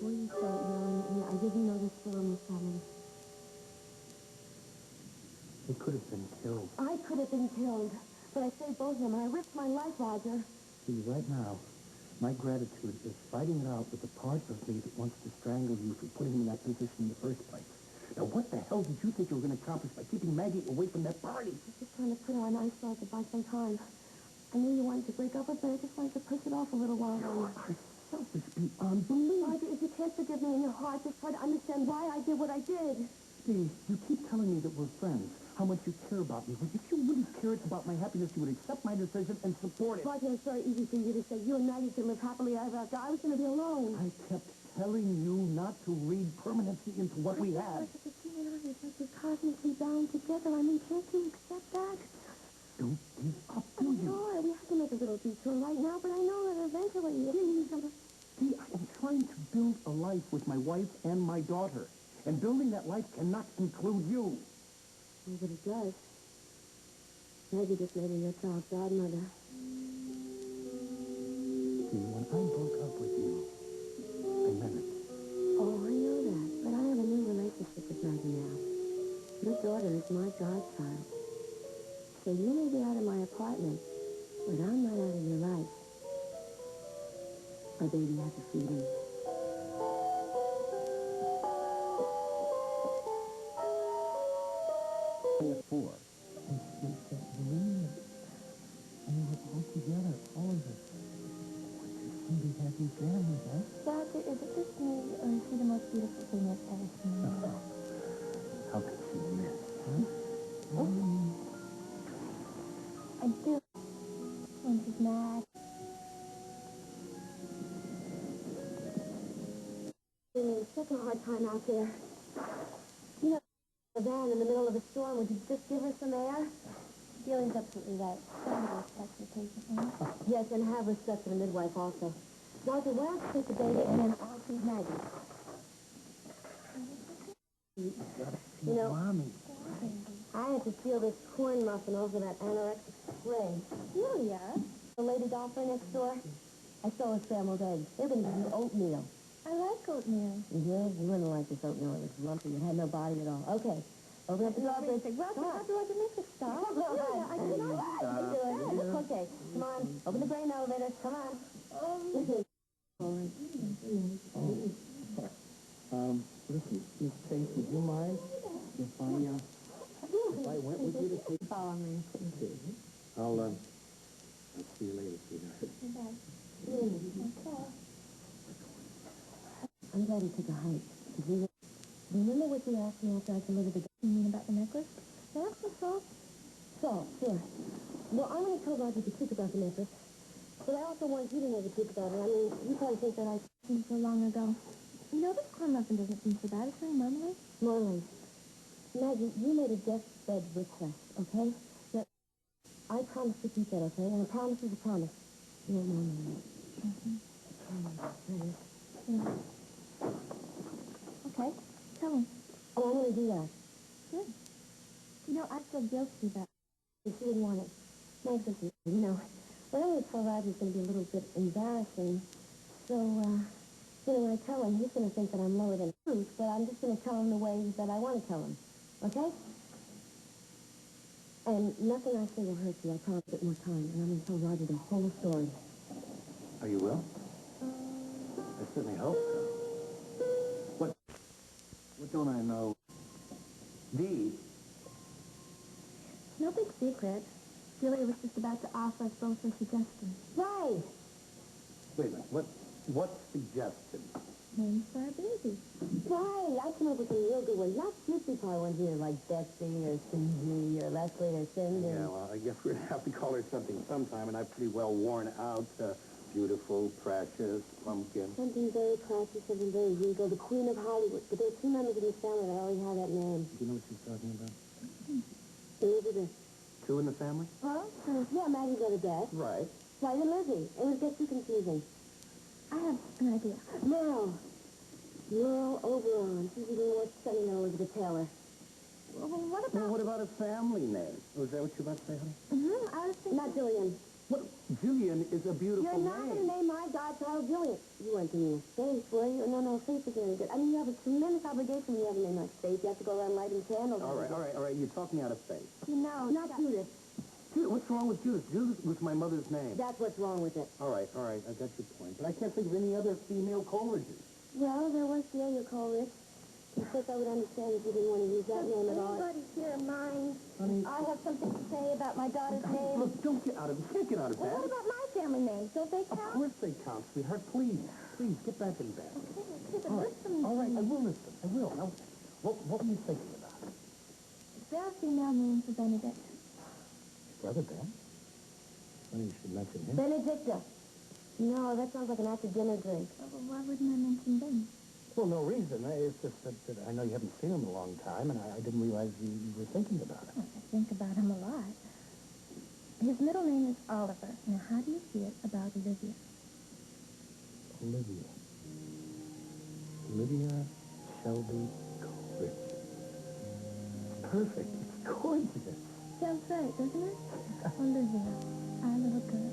Please don't yell. I didn't know the storm was coming. He could have been killed. I could have been killed. But I saved both of them, and I risked my life, Roger. See, right now, my gratitude is fighting it out with the part of me that wants to strangle you for putting me in that position in the first place. Now, what the hell did you think you were going to accomplish by keeping Maggie away from that party? I was just trying to put her on ice so I could buy some time. I knew you wanted to break up with me. I just wanted to push it off a little while. You are selfish beyond belief. Roger, if you can't forgive me in your heart, just try to understand why I did what I did. Steve, you keep telling me that we're friends, how much you care about me. Well, if you really cared about my happiness, you would accept my decision and support it. Roger, it's very easy for you to say you and Maggie can live happily ever after. I was going to be alone. I kept telling you not to read permanency into what we had. But you and I are like we're cosmically bound together. I mean, can't you accept that? Don't give up, do you? Sure, we have to make a little detour right now, but I know that eventually See, I am trying to build a life with my wife and my daughter. And building that life cannot include you. Oh, but it does. Maggie just made her your child's godmother. See, when I broke up with you, I meant it. Oh, I know that, but I have a new relationship with Maggie now. Your daughter is my godchild. So you may be out of my apartment, but I'm not out of your life. Our baby has a feeding. For. And she said, believe it. And we were all together, all of us. What a sweetie happy family, huh? Roger, is it just me, or is she the most beautiful thing I've ever seen? How could she miss, huh? I do. When she's mad. It's such a hard time out there. You know, a van in the middle of a storm, would you just give her some air? Feeling's absolutely right. Have respect for the patient, yes, and have respect for the midwife also. Roger, why don't you take the baby and then I'll feed Maggie? You know, Mommy. I had to steal this corn muffin over that anorexic spray. Julia? The lady golfer next door? I stole her scrambled eggs. They're going to give you oatmeal. I like oatmeal. Yeah, you wouldn't like this oatmeal. It was lumpy. It had no body at all. Okay. Open up the drawbridge. Roger, make it stop. Julia, I cannot. Okay, come on. Open the grain elevator. Come on. Listen, Miss Chase, would you mind if I went with you to take... Follow me. Okay. I'll see you later, sweetheart. Okay. I'm glad you took a hike. Remember what you asked me after I delivered the... You mean about the necklace? That's the salt. Salt, sure. Well, I'm going to tell Roger the truth about the necklace. But I also want you to know the truth about it. I mean, you probably think that I... Seemed so long ago. You know, this corn muffin doesn't seem so bad. It's very marmalade. Marmalade. Maggie, you made a deathbed request, okay? That I promise to keep that, okay? And a promise is a promise. No marmalade. Okay, tell him. Oh, I'm going to do that. Good. You know, I feel guilty about it. She didn't want it. Meg doesn't, you know. What I'm going to tell Roger is going to be a little bit embarrassing. So, you know, when I tell him, he's going to think that I'm lower than truth, but I'm just going to tell him the way that I want to tell him. Okay? And nothing I say will hurt you. I promise it more time. And I'm going to tell Roger the whole story. Oh, you will? I certainly hope so. What don't I know? Dee? No big secret. Julia was just about to offer us both a suggestion. Right. Wait a minute. What suggestion? Names for our baby. Right. I came up with some real good ones. Not cutesy pie ones here, like Betsy or Susie or Leslie or Cindy. Yeah, well, I guess we're going to have to call her something sometime, and I've pretty well worn out beautiful, precious, pumpkin. Something very classy, something very regal. The Queen of Hollywood. But there are two members in this family that already have that name. Do you know what she's talking about? Elizabeth. Two in the family? Huh? Yeah, Maggie's got a dad. Right. Right, and Lizzie. It would get too confusing. I have an idea. Merle. Merle Oberon. She's even more stunning than Elizabeth Taylor. Well, what about... Well, what about a family name? Was that what you were about to say, honey? I was thinking... Not Jillian. What? Jillian is a beautiful You're not going to name. name my godchild Julian. You weren't doing a space, were you? No, space isn't any good. I mean, you have a tremendous obligation when you have a name like Space. You have to go around lighting candles. All right. You're talking out of space. No, not Judith. Judith, what's wrong with Judith? Judith was my mother's name. That's what's wrong with it. All right, I got your point. But I can't think of any other female Coleridges. Well, there was Celia Coleridge. Of course, I would understand if you didn't want to use that name at all. Anybody here mind? Honey. I have something to say about my daughter's name. Look, don't get out of it. You can't get out of Well, bed. what about my family name? Don't they Of count? course they count, sweetheart. Please, get back in bed. Okay, but All right, listen. all right, I will listen. I will. Now, what were you thinking about? Is there a female name for Benedict? Brother Ben? Funny you should mention him. Benedicta. No, that sounds like an after dinner drink. Well, why wouldn't I mention Ben? Well, no reason. It's just that I know you haven't seen him in a long time, and I didn't realize you were thinking about him. I think about him a lot. His middle name is Oliver. Now, how do you feel about Olivia? Olivia. Olivia Shelby Coleridge. It's perfect. It's gorgeous. Sounds right, doesn't it? Olivia, our little girl.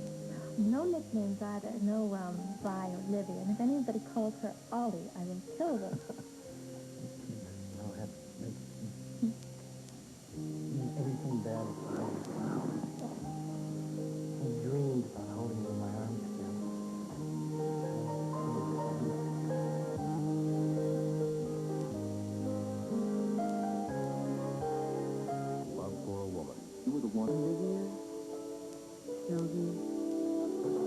No nicknames either. No, Vi or Livia. And if anybody calls her Ollie, I will kill them. I'll have everything bad is fine. I dreamed about holding you in my arms again. Love for a woman. You were the one. Olivia, Shelby,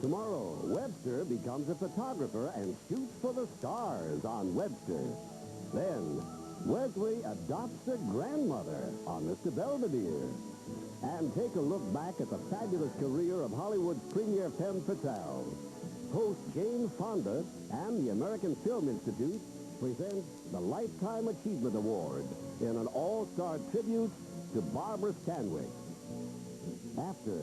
Tomorrow, Webster becomes a photographer and shoots for the stars on Webster. Then, Wesley adopts a grandmother on Mr. Belvedere. And take a look back at the fabulous career of Hollywood's premier femme fatale. Host Jane Fonda and the American Film Institute present the Lifetime Achievement Award in an all-star tribute to Barbara Stanwyck. After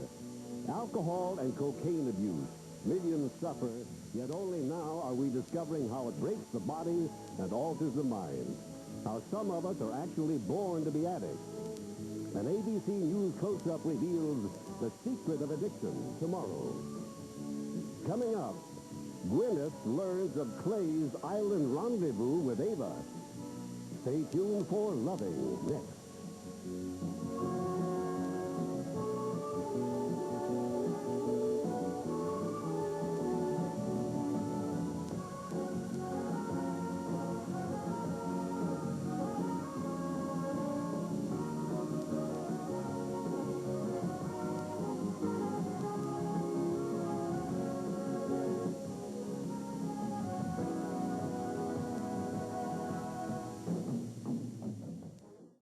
alcohol and cocaine abuse, millions suffer, yet only now are we discovering how it breaks the body and alters the mind. How some of us are actually born to be addicts. An ABC News close-up reveals the secret of addiction tomorrow. Coming up, Gwyneth learns of Clay's island rendezvous with Ava. Stay tuned for Loving next.